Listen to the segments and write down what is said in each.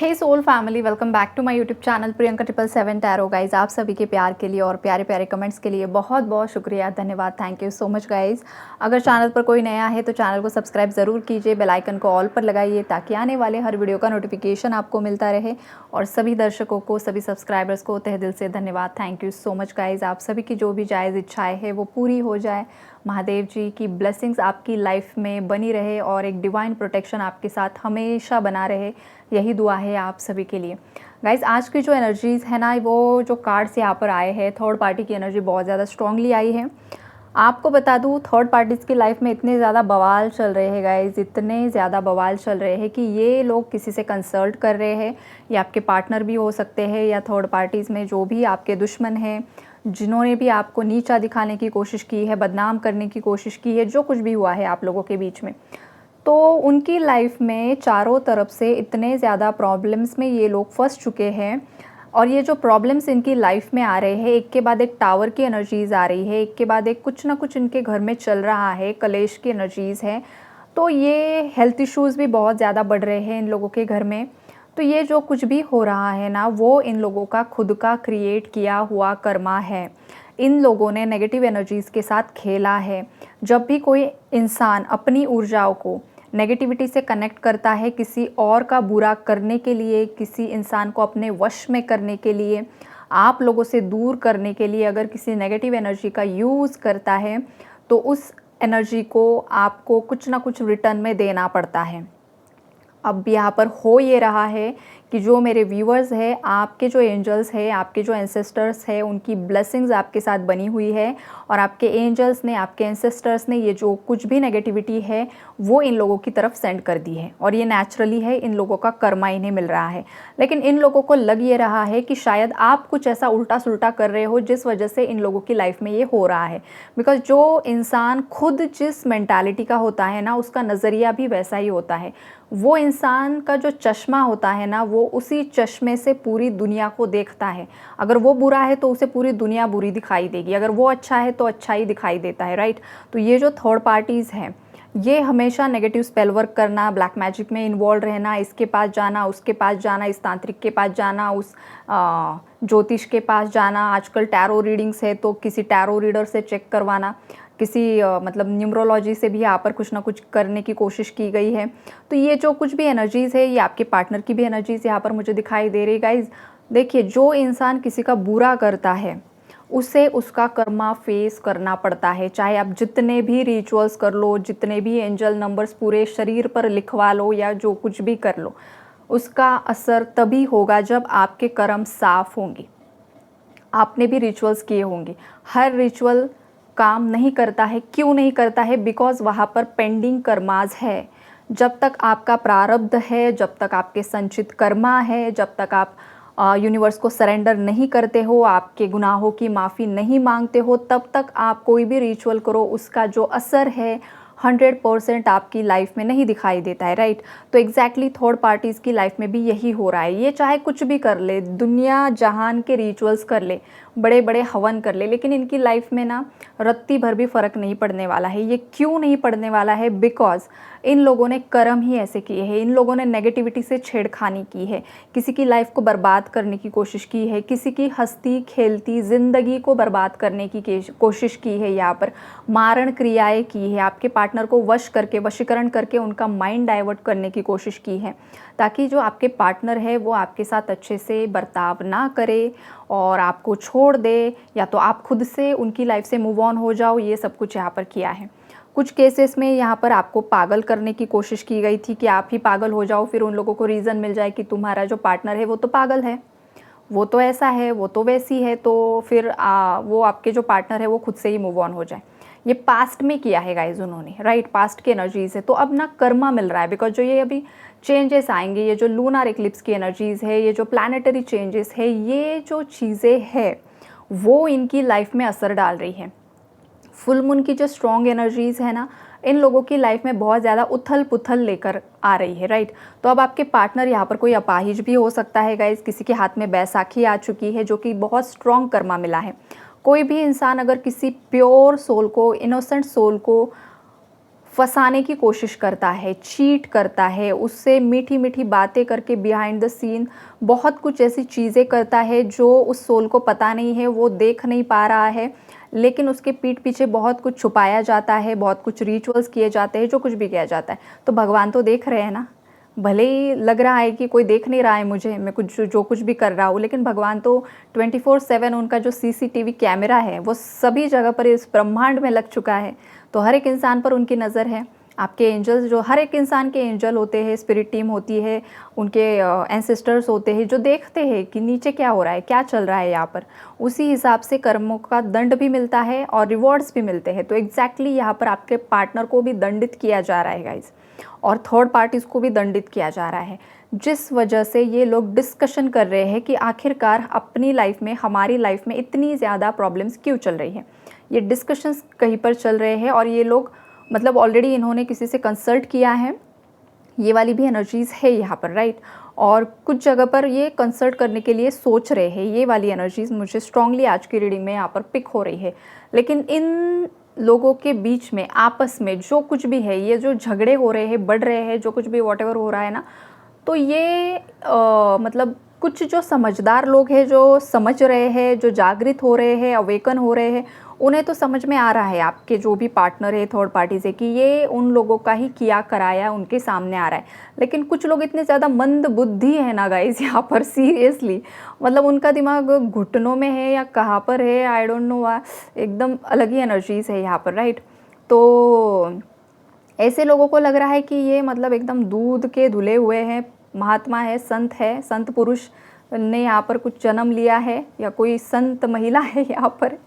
Hey soul family, welcome back to my YouTube channel Priyanka 777 tarot. Guys, आप सभी के प्यार के लिए और प्यारे प्यारे कमेंट्स के लिए बहुत बहुत शुक्रिया, धन्यवाद, thank you so much guys. अगर चैनल पर कोई नया है तो चैनल को सब्सक्राइब ज़रूर कीजिए, बेल आइकन को ऑल पर लगाइए ताकि आने वाले हर वीडियो का नोटिफिकेशन आपको मिलता रहे। और सभी दर्शकों को, सभी सब्सक्राइबर्स को तहे दिल से धन्यवाद, thank you so much guys. आप सभी की जो भी जायज़ इच्छाएँ हैं वो पूरी हो जाए, महादेव जी की ब्लेसिंग्स आपकी लाइफ में बनी रहे और एक डिवाइन प्रोटेक्शन आपके साथ हमेशा बना रहे, यही दुआ है आप सभी के लिए। गाइस, आज की जो एनर्जीज़ है ना, वो जो कार्ड्स यहाँ पर आए हैं, थर्ड पार्टी की एनर्जी बहुत ज़्यादा स्ट्रांगली आई है। आपको बता दूँ, थर्ड पार्टीज़ की लाइफ में इतने ज़्यादा बवाल चल रहे हैं गाइस, इतने ज़्यादा बवाल चल रहे हैं कि ये लोग किसी से कंसल्ट कर रहे हैं। ये आपके पार्टनर भी हो सकते हैं या थर्ड पार्टीज़ में जो भी आपके दुश्मन हैं, जिन्होंने भी आपको नीचा दिखाने की कोशिश की है, बदनाम करने की कोशिश की है, जो कुछ भी हुआ है आप लोगों के बीच में, तो उनकी लाइफ में चारों तरफ से इतने ज़्यादा प्रॉब्लम्स में ये लोग फंस चुके हैं। और ये जो प्रॉब्लम्स इनकी लाइफ में आ रहे हैं, एक के बाद एक टावर की एनर्जीज़ आ रही है, एक के बाद एक कुछ ना कुछ इनके घर में चल रहा है, कलेश की एनर्जीज़ है। तो ये हेल्थ इश्यूज़ भी बहुत ज़्यादा बढ़ रहे हैं इन लोगों के घर में। तो ये जो कुछ भी हो रहा है ना, वो इन लोगों का खुद का क्रिएट किया हुआ कर्मा है। इन लोगों ने नेगेटिव एनर्जीज़ के साथ खेला है। जब भी कोई इंसान अपनी ऊर्जाओं को नेगेटिविटी से कनेक्ट करता है, किसी और का बुरा करने के लिए, किसी इंसान को अपने वश में करने के लिए, आप लोगों से दूर करने के लिए अगर किसी नेगेटिव एनर्जी का यूज़ करता है, तो उस एनर्जी को आपको कुछ ना कुछ रिटर्न में देना पड़ता है। अब यहाँ पर हो ये रहा है कि जो मेरे व्यूअर्स हैं, आपके जो एंजल्स हैं, आपके जो एंसेस्टर्स हैं, उनकी ब्लेसिंग्स आपके साथ बनी हुई है और आपके एंजल्स ने, आपके एंसेस्टर्स ने ये जो कुछ भी नेगेटिविटी है वो इन लोगों की तरफ सेंड कर दी है। और ये नेचुरली है, इन लोगों का कर्मा इन्हें मिल रहा है। लेकिन इन लोगों को लग ये रहा है कि शायद आप कुछ ऐसा उल्टा सुल्टा कर रहे हो जिस वजह से इन लोगों की लाइफ में ये हो रहा है। बिकॉज जो इंसान खुद जिस मेंटालिटी का होता है ना, उसका नज़रिया भी वैसा ही होता है। वो इंसान का जो चश्मा होता है ना, वो उसी चश्मे से पूरी दुनिया को देखता है। अगर वो बुरा है तो उसे पूरी दुनिया बुरी दिखाई देगी, अगर वो अच्छा है तो अच्छा ही दिखाई देता है, राइट। तो ये जो थर्ड पार्टीज़ हैं, ये हमेशा नेगेटिव स्पेल वर्क करना, ब्लैक मैजिक में इन्वॉल्व रहना, इसके पास जाना, उसके पास जाना, इस तांत्रिक के पास जाना, उस ज्योतिष के पास जाना। आजकल टैरो रीडिंग्स है तो किसी टैरो रीडर से चेक करवाना, किसी मतलब न्यूमरोलॉजी से भी यहाँ पर कुछ ना कुछ करने की कोशिश की गई है। तो ये जो कुछ भी एनर्जीज़ है, ये आपके पार्टनर की भी एनर्जीज़ यहाँ पर मुझे दिखाई दे रही है गाइज। देखिए, जो इंसान किसी का बुरा करता है उसे उसका कर्मा फेस करना पड़ता है। चाहे आप जितने भी रिचुअल्स कर लो, जितने भी एंजल नंबर्स पूरे शरीर पर लिखवा लो या जो कुछ भी कर लो, उसका असर तभी होगा जब आपके कर्म साफ होंगे, आपने भी रिचुअल्स किए होंगे। हर रिचुअल काम नहीं करता है। क्यों नहीं करता है? बिकॉज वहाँ पर पेंडिंग कर्माज है। जब तक आपका प्रारब्ध है, जब तक आपके संचित कर्मा है, जब तक आप यूनिवर्स को सरेंडर नहीं करते हो, आपके गुनाहों की माफ़ी नहीं मांगते हो, तब तक आप कोई भी रिचुअल करो, उसका जो असर है 100% आपकी लाइफ में नहीं दिखाई देता है, राइट। तो एग्जैक्टली थर्ड पार्टीज़ की लाइफ में भी यही हो रहा है। ये चाहे कुछ भी कर ले, दुनिया जहान के रिचुअल्स कर ले, बड़े बड़े हवन कर ले, लेकिन इनकी लाइफ में ना रत्ती भर भी फ़र्क नहीं पड़ने वाला है। ये क्यों नहीं पड़ने वाला है? बिकॉज इन लोगों ने कर्म ही ऐसे किए हैं। इन लोगों ने नेगेटिविटी से छेड़खानी की है, किसी की लाइफ को बर्बाद करने की कोशिश की है, किसी की हंसती खेलती ज़िंदगी को बर्बाद करने की कोशिश की है, यहाँ पर मारण क्रियाएँ की है, आपके पार्टनर को वश करके, वशीकरण करके उनका माइंड डाइवर्ट करने की कोशिश की है, ताकि जो आपके पार्टनर है वो आपके साथ अच्छे से बर्ताव ना करे और आपको छोड़ दे, या तो आप खुद से उनकी लाइफ से मूव ऑन हो जाओ। ये सब कुछ यहाँ पर किया है। कुछ केसेस में यहाँ पर आपको पागल करने की कोशिश की गई थी कि आप ही पागल हो जाओ, फिर उन लोगों को रीज़न मिल जाए कि तुम्हारा जो पार्टनर है वो तो पागल है, वो तो ऐसा है, वो तो वैसी है, तो फिर वो आपके जो पार्टनर है वो खुद से ही मूव ऑन हो जाए। ये पास्ट में किया है गाइज उन्होंने, राइट। पास्ट की एनर्जीज़ है, तो अब ना कर्मा मिल रहा है। बिकॉज जो ये अभी चेंजेस आएंगे, ये जो लूनर इक्लिप्स की एनर्जीज़ है, ये जो प्लानिटरी चेंजेस है, ये जो चीज़ें है वो इनकी लाइफ में असर डाल रही है। फुल मून की जो स्ट्रॉन्ग एनर्जीज़ है ना, इन लोगों की लाइफ में बहुत ज़्यादा उथल पुथल लेकर आ रही है, राइट। तो अब आपके पार्टनर यहाँ पर कोई अपाहिज भी हो सकता है गाइज, किसी के हाथ में बैसाखी आ चुकी है जो कि बहुत स्ट्रॉन्ग कर्मा मिला है। कोई भी इंसान अगर किसी प्योर सोल को, इनोसेंट सोल को फंसाने की कोशिश करता है, चीट करता है, उससे मीठी मीठी बातें करके बिहाइंड द सीन बहुत कुछ ऐसी चीज़ें करता है जो उस सोल को पता नहीं है, वो देख नहीं पा रहा है, लेकिन उसके पीठ पीछे बहुत कुछ छुपाया जाता है, बहुत कुछ रिचुअल्स किए जाते हैं, जो कुछ भी किया जाता है। तो भगवान तो देख रहे हैं ना, भले ही लग रहा है कि कोई देख नहीं रहा है मुझे, मैं कुछ जो कुछ भी कर रहा हूँ, लेकिन भगवान तो 24/7 उनका जो सीसीटीवी कैमरा है वो सभी जगह पर इस ब्रह्मांड में लग चुका है। तो हर एक इंसान पर उनकी नज़र है। आपके एंजल्स, जो हर एक इंसान के एंजल होते हैं, स्पिरिट टीम होती है, उनके एंसेस्टर्स होते हैं जो देखते हैं कि नीचे क्या हो रहा है, क्या चल रहा है यहाँ पर। उसी हिसाब से कर्मों का दंड भी मिलता है और रिवॉर्ड्स भी मिलते हैं। तो एग्जैक्टली यहाँ पर आपके पार्टनर को भी दंडित किया जा रहा है गाइज, और थर्ड पार्टीज़ को भी दंडित किया जा रहा है, जिस वजह से ये लोग डिस्कशन कर रहे हैं कि आखिरकार अपनी लाइफ में, हमारी लाइफ में इतनी ज़्यादा प्रॉब्लम्स क्यों चल रही है। ये डिस्कशंस कहीं पर चल रहे हैं और ये लोग मतलब ऑलरेडी इन्होंने किसी से कंसल्ट किया है। ये वाली भी एनर्जीज़ है यहाँ पर, राइट। और कुछ जगह पर ये कंसल्ट करने के लिए सोच रहे हैं। ये वाली एनर्जीज़ मुझे स्ट्रांगली आज की रीडिंग में यहाँ पर पिक हो रही है। लेकिन इन लोगों के बीच में आपस में जो कुछ भी है, ये जो झगड़े हो रहे हैं, बढ़ रहे हैं, जो कुछ भी वॉटेवर हो रहा है ना, तो ये मतलब कुछ जो समझदार लोग हैं, जो समझ रहे हैं, जो जागृत हो रहे हैं, अवेकन हो रहे हैं, उन्हें तो समझ में आ रहा है, आपके जो भी पार्टनर है थर्ड पार्टी से, कि ये उन लोगों का ही किया कराया उनके सामने आ रहा है। लेकिन कुछ लोग इतने ज़्यादा मंद बुद्धि है ना गाइस यहाँ पर, सीरियसली, मतलब उनका दिमाग घुटनों में है या कहाँ पर है, आई डोंट नो, एकदम अलग ही एनर्जीज है यहाँ पर, राइट। तो ऐसे लोगों को लग रहा है कि ये मतलब एकदम दूध के धुले हुए हैं, महात्मा है, संत पुरुष ने यहाँ पर कुछ जन्म लिया है, या कोई संत महिला है यहाँ पर।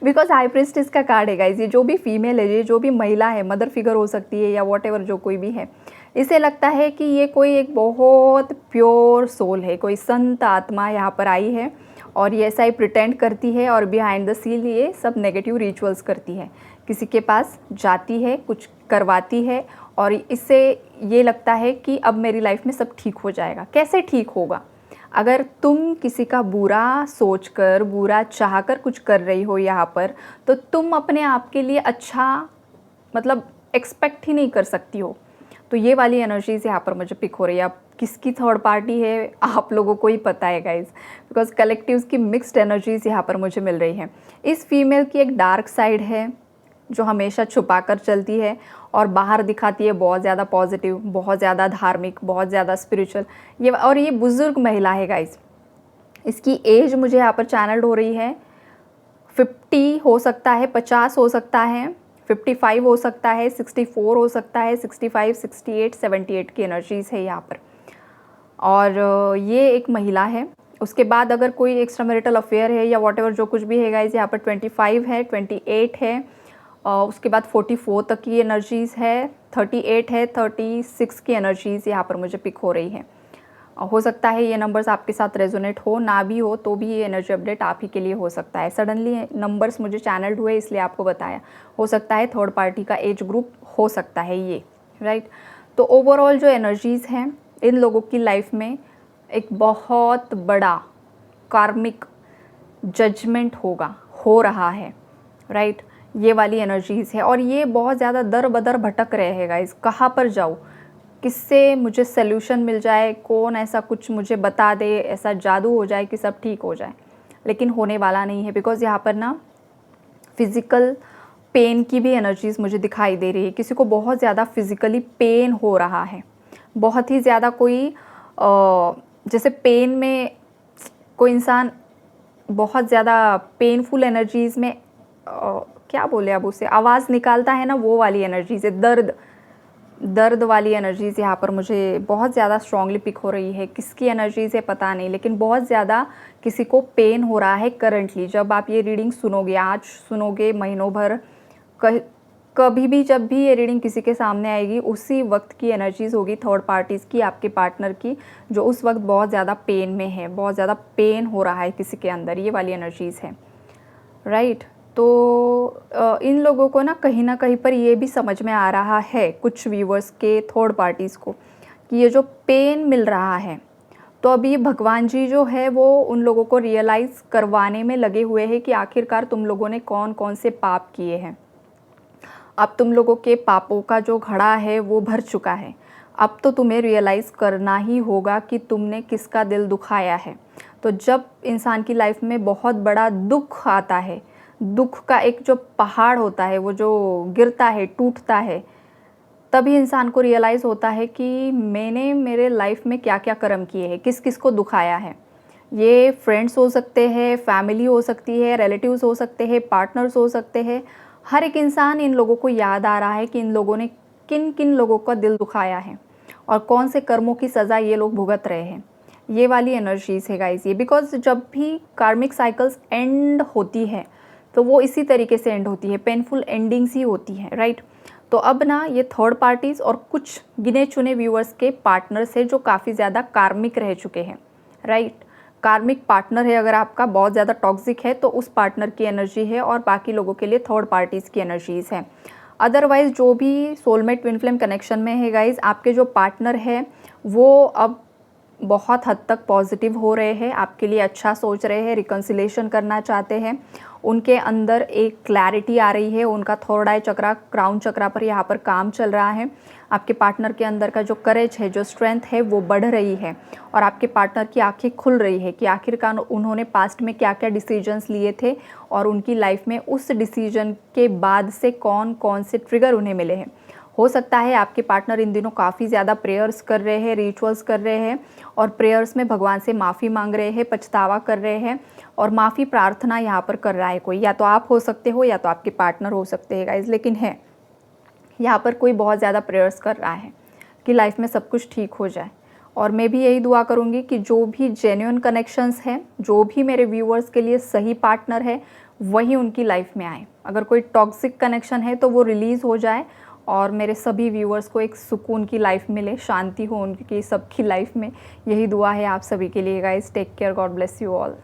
बिकॉज हाई प्रिस्टेस का कार्ड है गाइस, ये जो भी फीमेल है, ये जो भी महिला है, मदर फिगर हो सकती है या वॉटेवर जो कोई भी है, इसे लगता है कि ये कोई एक बहुत प्योर सोल है, कोई संत आत्मा यहाँ पर आई है और ये ऐसा ही प्रिटेंड करती है और बिहाइंड द सीन ये सब नेगेटिव रिचुअल्स करती है, किसी के पास जाती है, कुछ करवाती है, और इससे ये लगता है कि अब मेरी लाइफ में सब ठीक हो जाएगा। कैसे ठीक होगा? अगर तुम किसी का बुरा सोचकर, बुरा चाहकर कुछ कर रही हो यहाँ पर, तो तुम अपने आप के लिए अच्छा मतलब एक्सपेक्ट ही नहीं कर सकती हो। तो ये वाली एनर्जीज यहाँ पर मुझे पिक हो रही है। अब किसकी थर्ड पार्टी है आप लोगों को ही पता है गाइज, बिकॉज कलेक्टिव्स की मिक्स्ड एनर्जीज यहाँ पर मुझे मिल रही है। इस फीमेल की एक डार्क साइड है जो हमेशा छुपा कर चलती है और बाहर दिखाती है बहुत ज़्यादा पॉजिटिव, बहुत ज़्यादा धार्मिक, बहुत ज़्यादा स्पिरिचुअल। ये बुज़ुर्ग महिला है गाइज। इसकी एज मुझे यहाँ पर चैनल्ड हो रही है 50 हो सकता है, 50 हो सकता है, 55 हो सकता है, 64 हो सकता है, 65, 68, 78 की एनर्जीज़ है यहाँ पर। और ये एक महिला है। उसके बाद अगर कोई एक्स्ट्रा मैरिटल अफेयर है या वॉटेवर जो कुछ भी है गाइज, यहाँ पर 25 है, 28 है, उसके बाद 44 तक की एनर्जीज़ है, 38 है, 36 की एनर्जीज़ यहाँ पर मुझे पिक हो रही है। हो सकता है ये नंबर्स आपके साथ रेजोनेट हो, ना भी हो तो भी ये एनर्जी अपडेट आप ही के लिए हो सकता है। सडनली नंबर्स मुझे चैनल्ड हुए इसलिए आपको बताया। हो सकता है थर्ड पार्टी का एज ग्रुप हो सकता है ये, राइट। तो ओवरऑल जो एनर्जीज़ हैं, इन लोगों की लाइफ में एक बहुत बड़ा कार्मिक जजमेंट हो रहा है, राइट। ये वाली एनर्जीज़ है और ये बहुत ज़्यादा दर बदर भटक रहे हैं गाइस, कहाँ पर जाऊँ, किससे मुझे सल्यूशन मिल जाए, कौन ऐसा कुछ मुझे बता दे, ऐसा जादू हो जाए कि सब ठीक हो जाए। लेकिन होने वाला नहीं है, बिकॉज यहाँ पर ना फिज़िकल पेन की भी एनर्जीज़ मुझे दिखाई दे रही है। किसी को बहुत ज़्यादा फिज़िकली पेन हो रहा है, बहुत ही ज़्यादा। कोई जैसे पेन में कोई इंसान बहुत ज़्यादा पेनफुल एनर्जीज़ में क्या बोले अब उसे, आवाज़ निकालता है ना, वो वाली एनर्जीज़ है। दर्द वाली एनर्जीज़ यहाँ पर मुझे बहुत ज़्यादा स्ट्रांगली पिक हो रही है। किसकी एनर्जीज़ है पता नहीं, लेकिन बहुत ज़्यादा किसी को पेन हो रहा है करंटली। जब आप ये रीडिंग सुनोगे, आज सुनोगे, महीनों भर, कभी भी जब भी ये रीडिंग किसी के सामने आएगी, उसी वक्त की एनर्जीज़ होगी थर्ड पार्टीज़ की, आपके पार्टनर की, जो उस वक्त बहुत ज़्यादा पेन में है, बहुत ज़्यादा पेन हो रहा है किसी के अंदर। ये वाली एनर्जीज़ है, राइट। तो इन लोगों को ना कहीं पर ये भी समझ में आ रहा है, कुछ व्यूवर्स के थर्ड पार्टीज़ को, कि ये जो पेन मिल रहा है, तो अभी भगवान जी जो है वो उन लोगों को रियलाइज़ करवाने में लगे हुए हैं कि आखिरकार तुम लोगों ने कौन कौन से पाप किए हैं। अब तुम लोगों के पापों का जो घड़ा है वो भर चुका है। अब तो तुम्हें रियलाइज़ करना ही होगा कि तुमने किसका दिल दुखाया है। तो जब इंसान की लाइफ में बहुत बड़ा दुख आता है, दुख का एक जो पहाड़ होता है वो जो गिरता है, टूटता है, तभी इंसान को रियलाइज़ होता है कि मैंने मेरे लाइफ में क्या क्या कर्म किए हैं, किस किस को दुखाया है। ये फ्रेंड्स हो सकते हैं, फैमिली हो सकती है, रिलेटिव्स हो सकते हैं, पार्टनर्स हो सकते हैं। हर एक इंसान इन लोगों को याद आ रहा है कि इन लोगों ने किन किन लोगों का दिल दुखाया है और कौन से कर्मों की सज़ा ये लोग भुगत रहे हैं। ये वाली एनर्जीज़ है गाइस ये, बिकॉज जब भी कार्मिक साइकिल्स एंड होती है तो वो इसी तरीके से एंड होती है, पेनफुल एंडिंग्स ही होती हैं, राइट। तो अब ना ये थर्ड पार्टीज़ और कुछ गिने चुने व्यूअर्स के पार्टनर्स है जो काफ़ी ज़्यादा कार्मिक रह चुके हैं, राइट। कार्मिक पार्टनर है अगर आपका बहुत ज़्यादा टॉक्सिक है तो उस पार्टनर की एनर्जी है, और बाकी लोगों के लिए थर्ड पार्टीज़ की एनर्जीज़ हैं। अदरवाइज़ जो भी सोलमेट ट्विन फ्लेम कनेक्शन में है गाइज, आपके जो पार्टनर है वो अब बहुत हद तक पॉजिटिव हो रहे हैं, आपके लिए अच्छा सोच रहे हैं, रिकन्सिलेशन करना चाहते हैं। उनके अंदर एक क्लैरिटी आ रही है, उनका थर्ड आई चक्रा, क्राउन चक्रा पर यहाँ पर काम चल रहा है। आपके पार्टनर के अंदर का जो करेज है, जो स्ट्रेंथ है वो बढ़ रही है, और आपके पार्टनर की आंखें खुल रही है कि आखिरकार उन्होंने पास्ट में क्या क्या डिसीजंस लिए थे और उनकी लाइफ में उस डिसीजन के बाद से कौन कौन से ट्रिगर उन्हें मिले हैं। हो सकता है आपके पार्टनर इन दिनों काफ़ी ज़्यादा प्रेयर्स कर रहे हैं, रिचुअल्स कर रहे हैं, और प्रेयर्स में भगवान से माफ़ी मांग रहे हैं, पछतावा कर रहे हैं, और माफ़ी प्रार्थना यहाँ पर कर रहा है कोई, या तो आप हो सकते हो या तो आपके पार्टनर हो सकते हैं गाइज। लेकिन है यहाँ पर कोई बहुत ज़्यादा प्रेयर्स कर रहा है कि लाइफ में सब कुछ ठीक हो जाए। और मैं भी यही दुआ करूँगी कि जो भी जेन्युइन कनेक्शंस हैं, जो भी मेरे व्यूअर्स के लिए सही पार्टनर है, वही उनकी लाइफ में आए। अगर कोई टॉक्सिक कनेक्शन है तो वो रिलीज़ हो जाए, और मेरे सभी व्यूअर्स को एक सुकून की लाइफ मिले, शांति हो उनकी सबकी लाइफ में। यही दुआ है आप सभी के लिए guys. Take care, God bless you all.